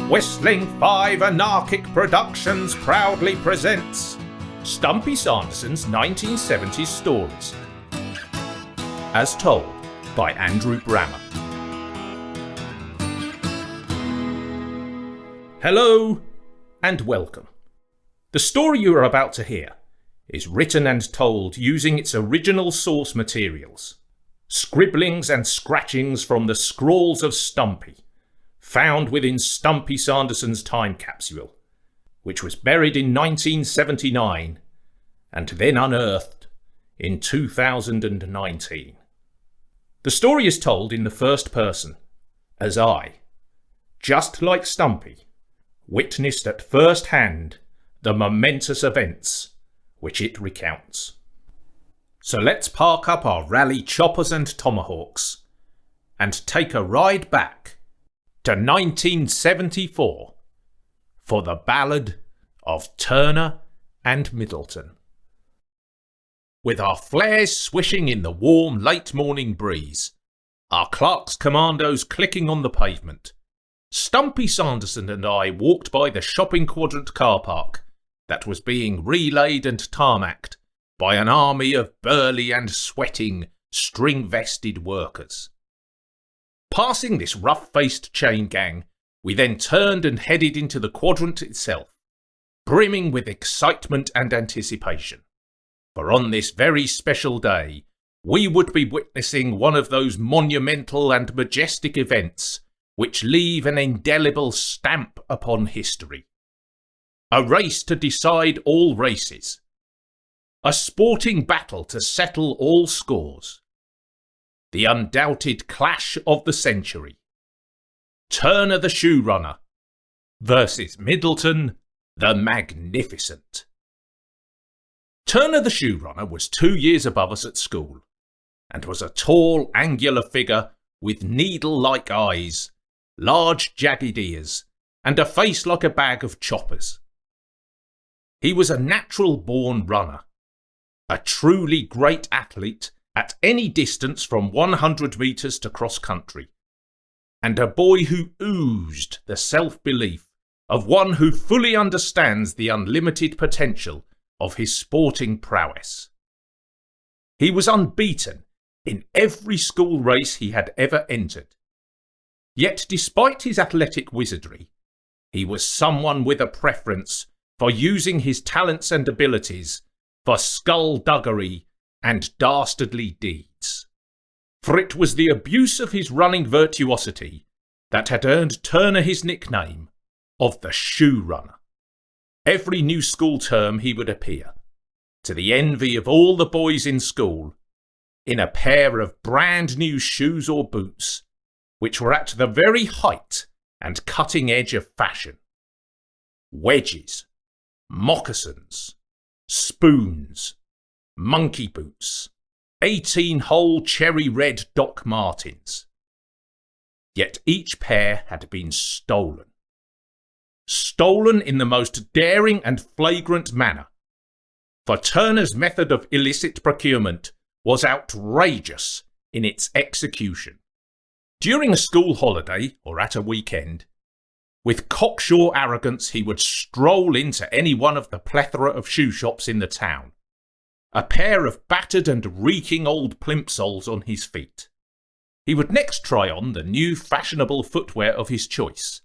Whistling 5 Anarchic Productions proudly presents Stumpy Sanderson's 1970s stories, as told by Andrew Brammer. Hello and welcome. The story you are about to hear is written and told using its original source materials, scribblings and scratchings from the scrawls of Stumpy, found within Stumpy Sanderson's time capsule, which was buried in 1979 and then unearthed in 2019. The story is told in the first person, as I, just like Stumpy, witnessed at first hand the momentous events which it recounts. So let's park up our rally choppers and tomahawks and take a ride back to 1974 for the Ballad of Turner and Middleton. With our flares swishing in the warm late morning breeze, our clerk's commandos clicking on the pavement, Stumpy Sanderson and I walked by the shopping quadrant car park that was being relayed and tarmacked by an army of burly and sweating, string-vested workers. Passing this rough-faced chain gang, we then turned and headed into the quadrant itself, brimming with excitement and anticipation. For on this very special day, we would be witnessing one of those monumental and majestic events which leave an indelible stamp upon history. A race to decide all races. A sporting battle to settle all scores. The undoubted clash of the century. Turner the Shoe Runner versus Middleton the Magnificent. Turner the Shoe Runner was 2 years above us at school, and was a tall, angular figure with needle-like eyes, large jagged ears, and a face like a bag of choppers. He was a natural-born runner, a truly great athlete at any distance from 100 metres to cross-country, and a boy who oozed the self-belief of one who fully understands the unlimited potential of his sporting prowess. He was unbeaten in every school race he had ever entered. Yet despite his athletic wizardry, he was someone with a preference for using his talents and abilities for skullduggery and dastardly deeds. For it was the abuse of his running virtuosity that had earned Turner his nickname of the Shoe Runner. Every new school term he would appear, to the envy of all the boys in school, in a pair of brand new shoes or boots, which were at the very height and cutting edge of fashion. Wedges, moccasins, spoons, monkey boots, 18-hole cherry red Doc Martens. Yet each pair had been stolen. Stolen in the most daring and flagrant manner, for Turner's method of illicit procurement was outrageous in its execution. During a school holiday or at a weekend, with cocksure arrogance he would stroll into any one of the plethora of shoe shops in the town, a pair of battered and reeking old plimsolls on his feet. He would next try on the new fashionable footwear of his choice,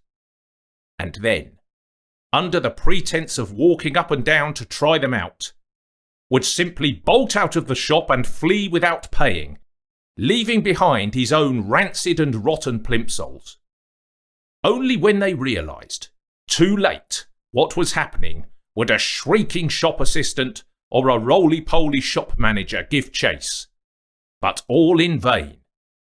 and then, under the pretence of walking up and down to try them out, would simply bolt out of the shop and flee without paying, leaving behind his own rancid and rotten plimsolls. Only when they realised, too late, what was happening, would a shrieking shop assistant or a roly-poly shop manager give chase, but all in vain,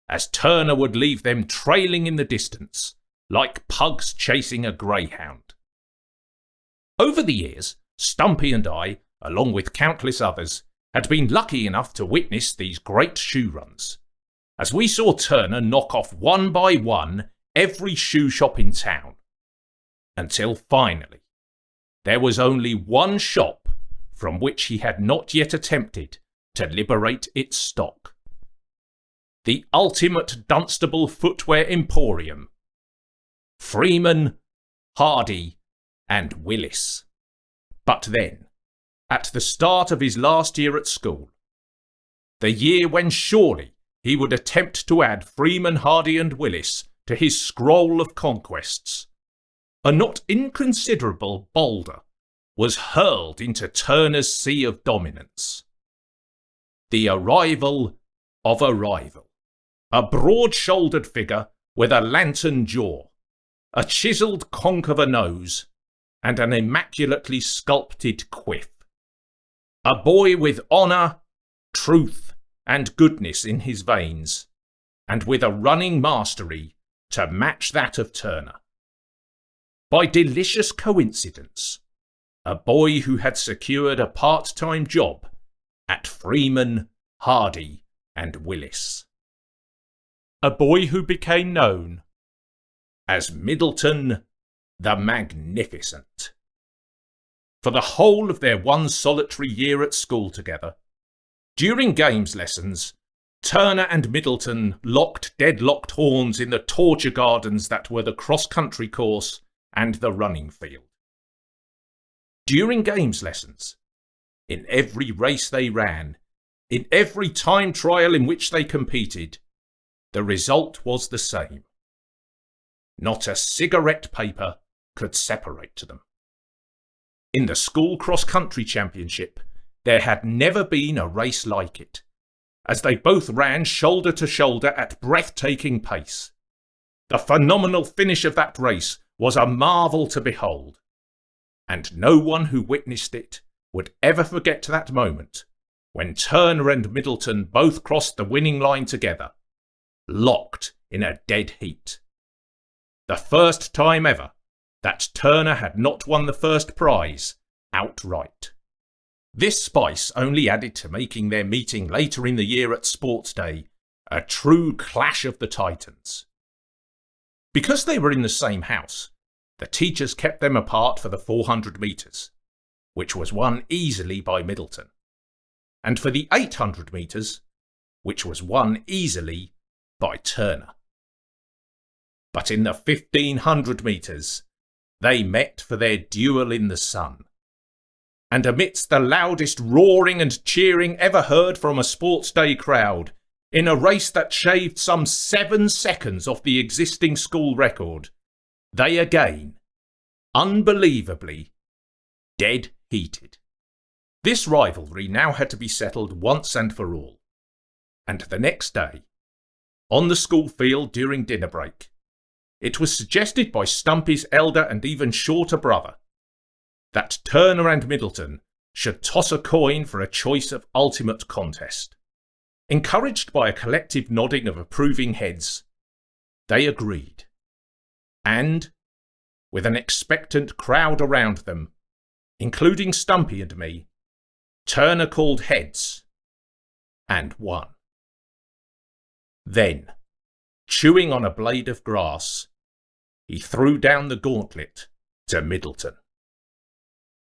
as Turner would leave them trailing in the distance, like pugs chasing a greyhound. Over the years, Stumpy and I, along with countless others, had been lucky enough to witness these great shoe runs, as we saw Turner knock off one by one every shoe shop in town, until finally there was only one shop from which he had not yet attempted to liberate its stock. The ultimate Dunstable footwear emporium, Freeman Hardy, and Willis. But then, at the start of his last year at school, the year when surely he would attempt to add Freeman, Hardy, and Willis to his scroll of conquests, a not inconsiderable boulder was hurled into Turner's sea of dominance. The arrival of a rival. A broad-shouldered figure with a lantern jaw, a chiselled conch of a nose, and an immaculately sculpted quiff. A boy with honour, truth, and goodness in his veins, and with a running mastery to match that of Turner. By delicious coincidence, a boy who had secured a part-time job at Freeman, Hardy, and Willis. A boy who became known as Middleton the Magnificent. For the whole of their one solitary year at school together, during games lessons, Turner and Middleton locked deadlocked horns in the torture gardens that were the cross-country course and the running field. During games lessons, in every race they ran, in every time trial in which they competed, the result was the same. Not a cigarette paper could separate them. In the school cross-country championship, there had never been a race like it, as they both ran shoulder to shoulder at breathtaking pace. The phenomenal finish of that race was a marvel to behold, and no one who witnessed it would ever forget that moment when Turner and Middleton both crossed the winning line together, locked in a dead heat. The first time ever that Turner had not won the first prize outright. This spice only added to making their meeting later in the year at Sports Day a true clash of the titans. Because they were in the same house, the teachers kept them apart for the 400 metres, which was won easily by Middleton, and for the 800 metres, which was won easily by Turner. But in the 1500 metres, they met for their duel in the sun. And amidst the loudest roaring and cheering ever heard from a Sports Day crowd, in a race that shaved some 7 seconds off the existing school record, they again, unbelievably, dead heated. This rivalry now had to be settled once and for all. And the next day, on the school field during dinner break, it was suggested by Stumpy's elder and even shorter brother that Turner and Middleton should toss a coin for a choice of ultimate contest. Encouraged by a collective nodding of approving heads, they agreed. And, with an expectant crowd around them, including Stumpy and me, Turner called heads and won. Then, chewing on a blade of grass, he threw down the gauntlet to Middleton.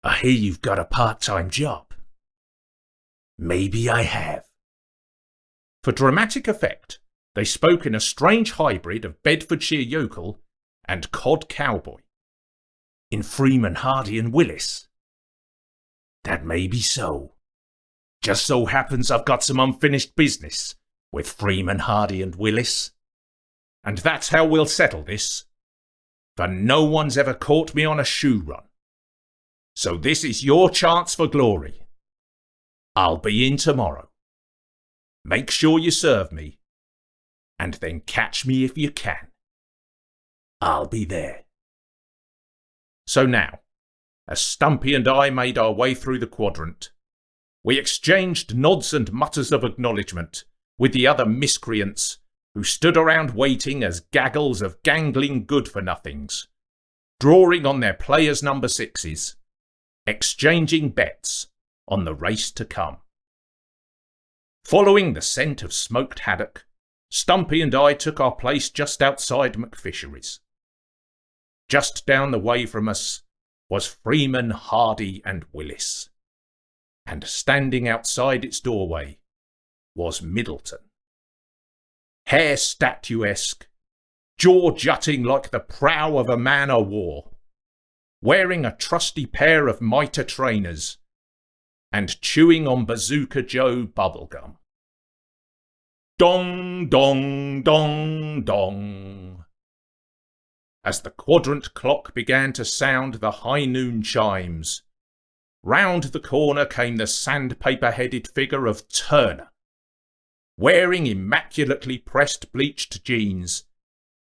I hear you've got a part-time job. Maybe I have. For dramatic effect, they spoke in a strange hybrid of Bedfordshire yokel and cod cowboy. In Freeman, Hardy and Willis. That may be so. Just so happens I've got some unfinished business with Freeman, Hardy and Willis. And that's how we'll settle this. For no one's ever caught me on a shoe run. So this is your chance for glory. I'll be in tomorrow. Make sure you serve me, and then catch me if you can. I'll be there. So now, as Stumpy and I made our way through the quadrant, we exchanged nods and mutters of acknowledgement with the other miscreants who stood around waiting as gaggles of gangling good-for-nothings, drawing on their players' number 6s, exchanging bets on the race to come. Following the scent of smoked haddock, Stumpy and I took our place just outside McFishery's. Just down the way from us was Freeman, Hardy and Willis, and standing outside its doorway was Middleton. Hair statuesque, jaw jutting like the prow of a man o' war, wearing a trusty pair of mitre trainers, and chewing on Bazooka Joe bubblegum. Dong, dong, dong, dong. As the quadrant clock began to sound the high noon chimes, round the corner came the sandpaper-headed figure of Turner, wearing immaculately pressed bleached jeans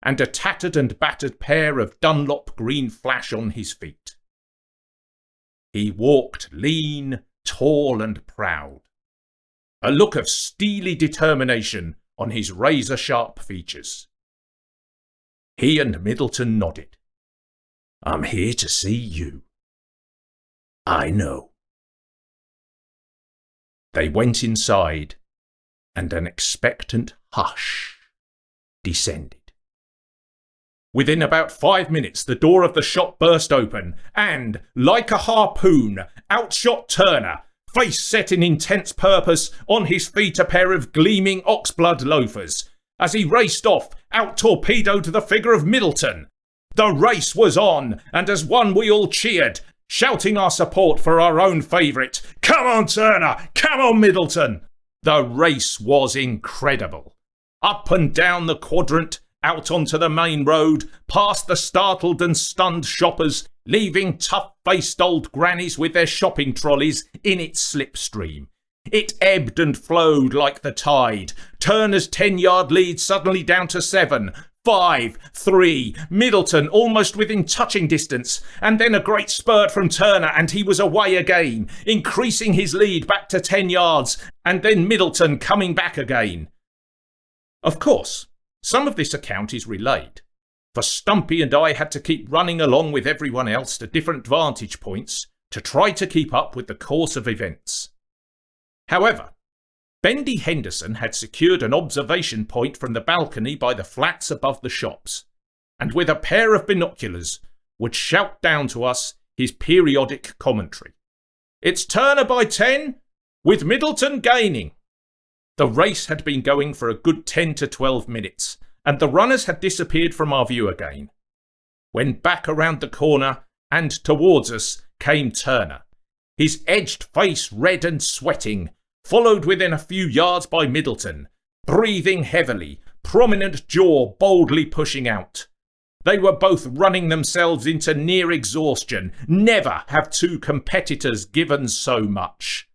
and a tattered and battered pair of Dunlop green flash on his feet. He walked lean, tall and proud, a look of steely determination on his razor-sharp features. He and Middleton nodded. "I'm here to see you." "I know." They went inside, and an expectant hush descended. Within about 5 minutes, the door of the shop burst open, and, like a harpoon, out shot Turner, face set in intense purpose, on his feet a pair of gleaming oxblood loafers. As he raced off, out torpedoed the figure of Middleton. The race was on, and as one we all cheered, shouting our support for our own favourite. "Come on, Turner! Come on, Middleton!" The race was incredible. Up and down the quadrant, out onto the main road, past the startled and stunned shoppers, leaving tough-faced old grannies with their shopping trolleys in its slipstream. It ebbed and flowed like the tide. Turner's 10-yard lead suddenly down to 7, 5, 3, Middleton almost within touching distance, and then a great spurt from Turner and he was away again, increasing his lead back to 10 yards, and then Middleton coming back again. Of course, some of this account is relayed, for Stumpy and I had to keep running along with everyone else to different vantage points to try to keep up with the course of events. However, Bendy Henderson had secured an observation point from the balcony by the flats above the shops, and with a pair of binoculars would shout down to us his periodic commentary. "It's Turner by 10, with Middleton gaining." The race had been going for a good 10 to 12 minutes, and the runners had disappeared from our view again, when back around the corner and towards us came Turner, his edged face red and sweating, followed within a few yards by Middleton, breathing heavily, prominent jaw boldly pushing out. They were both running themselves into near exhaustion. Never have two competitors given so much.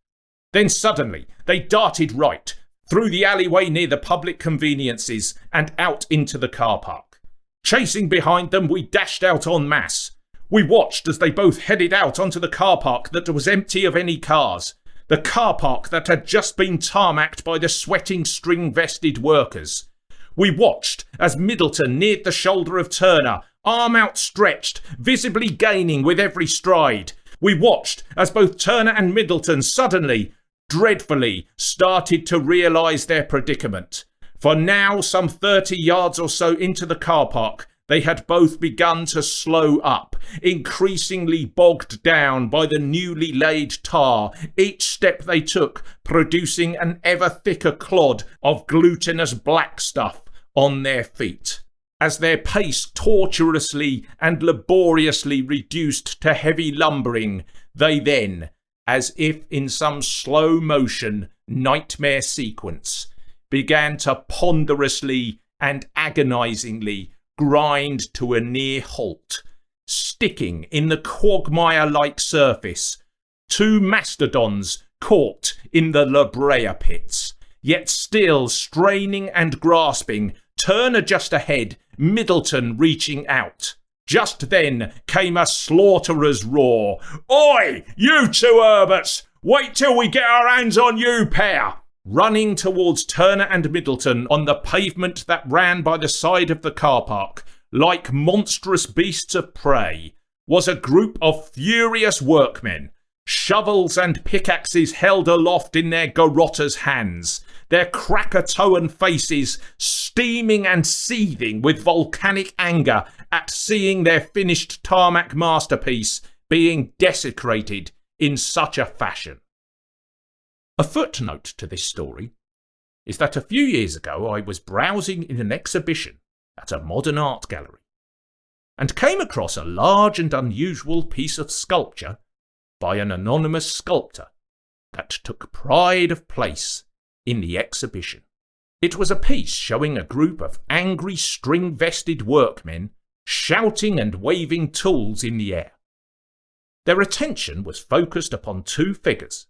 Then suddenly they darted right, through the alleyway near the public conveniences and out into the car park. Chasing behind them, we dashed out en masse. We watched as they both headed out onto the car park that was empty of any cars, the car park that had just been tarmacked by the sweating string-vested workers. We watched as Middleton neared the shoulder of Turner, arm outstretched, visibly gaining with every stride. We watched as both Turner and Middleton suddenly, dreadfully, started to realise their predicament. For now, some 30 yards or so into the car park, they had both begun to slow up, increasingly bogged down by the newly laid tar, each step they took producing an ever thicker clod of glutinous black stuff on their feet. As their pace tortuously and laboriously reduced to heavy lumbering, they then, as if in some slow motion nightmare sequence, began to ponderously and agonisingly grind to a near halt, sticking in the quagmire-like surface, two mastodons caught in the La Brea pits, yet still straining and grasping, Turner just ahead, Middleton reaching out. Just then came a slaughterer's roar. "Oi, you two Herberts! Wait till we get our hands on you pair!" Running towards Turner and Middleton on the pavement that ran by the side of the car park, like monstrous beasts of prey, was a group of furious workmen, shovels and pickaxes held aloft in their garrotters' hands, their Krakatoan faces steaming and seething with volcanic anger at seeing their finished tarmac masterpiece being desecrated in such a fashion. A footnote to this story is that a few years ago I was browsing in an exhibition at a modern art gallery, and came across a large and unusual piece of sculpture by an anonymous sculptor that took pride of place in the exhibition. It was a piece showing a group of angry string-vested workmen shouting and waving tools in the air. Their attention was focused upon two figures,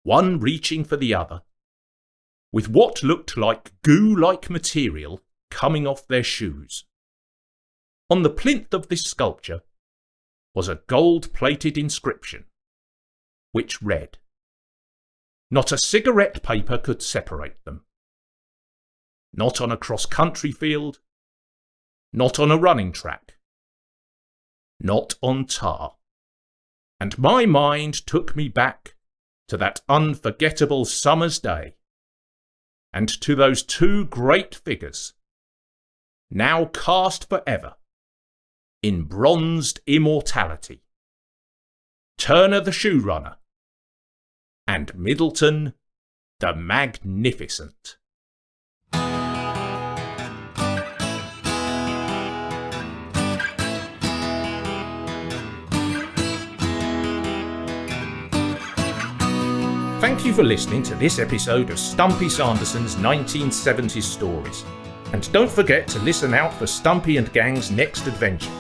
one reaching for the other, with what looked like goo-like material coming off their shoes. On the plinth of this sculpture was a gold-plated inscription, which read, "Not a cigarette paper could separate them. Not on a cross-country field, not on a running track, not on tar." And my mind took me back to that unforgettable summer's day, and to those two great figures, now cast forever in bronzed immortality, Turner the Shoe Runner and Middleton the Magnificent. Thank you for listening to this episode of Stumpy Sanderson's 1970s Stories. And don't forget to listen out for Stumpy and Gang's next adventure.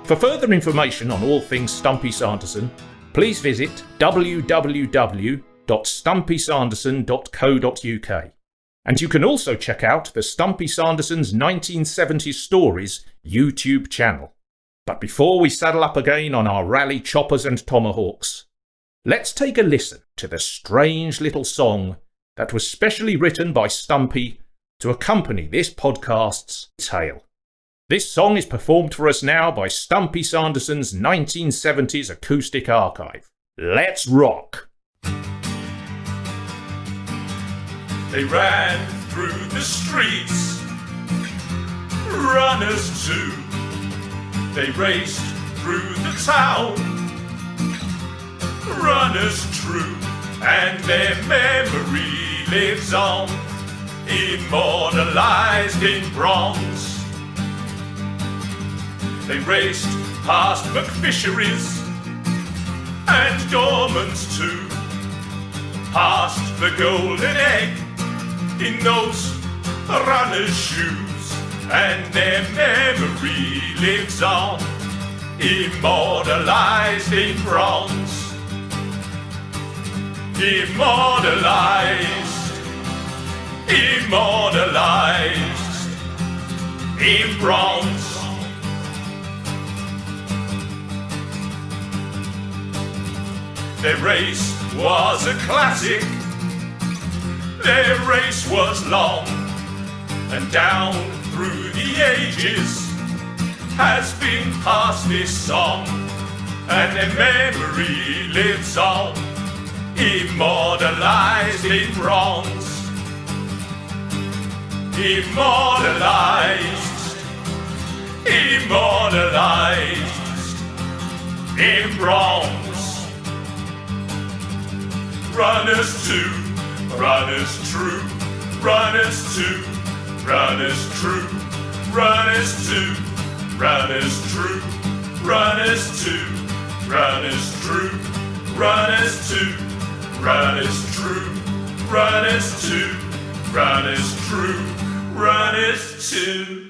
For further information on all things Stumpy Sanderson, please visit www.stumpysanderson.co.uk. And you can also check out the Stumpy Sanderson's 1970s Stories YouTube channel. But before we saddle up again on our rally choppers and tomahawks, let's take a listen to the strange little song that was specially written by Stumpy to accompany this podcast's tale. This song is performed for us now by Stumpy Sanderson's 1970s acoustic archive. Let's rock! They ran through the streets, runners too. They raced through the town, runners true, and their memory lives on, immortalised in bronze. They raced past McFisheries and Gormans too, past the golden egg in those runners' shoes, and their memory lives on, immortalised in bronze. Immortalised, immortalised in bronze. Their race was a classic, their race was long, and down through the ages has been passed this song, and their memory lives on, immortalised in bronze. Immortalised, immortalised in bronze. Runners two, runners true, runners two, runners true, runners two, runners true, runners two, runners true, runners two, runners true, runners two, runners true, runners two.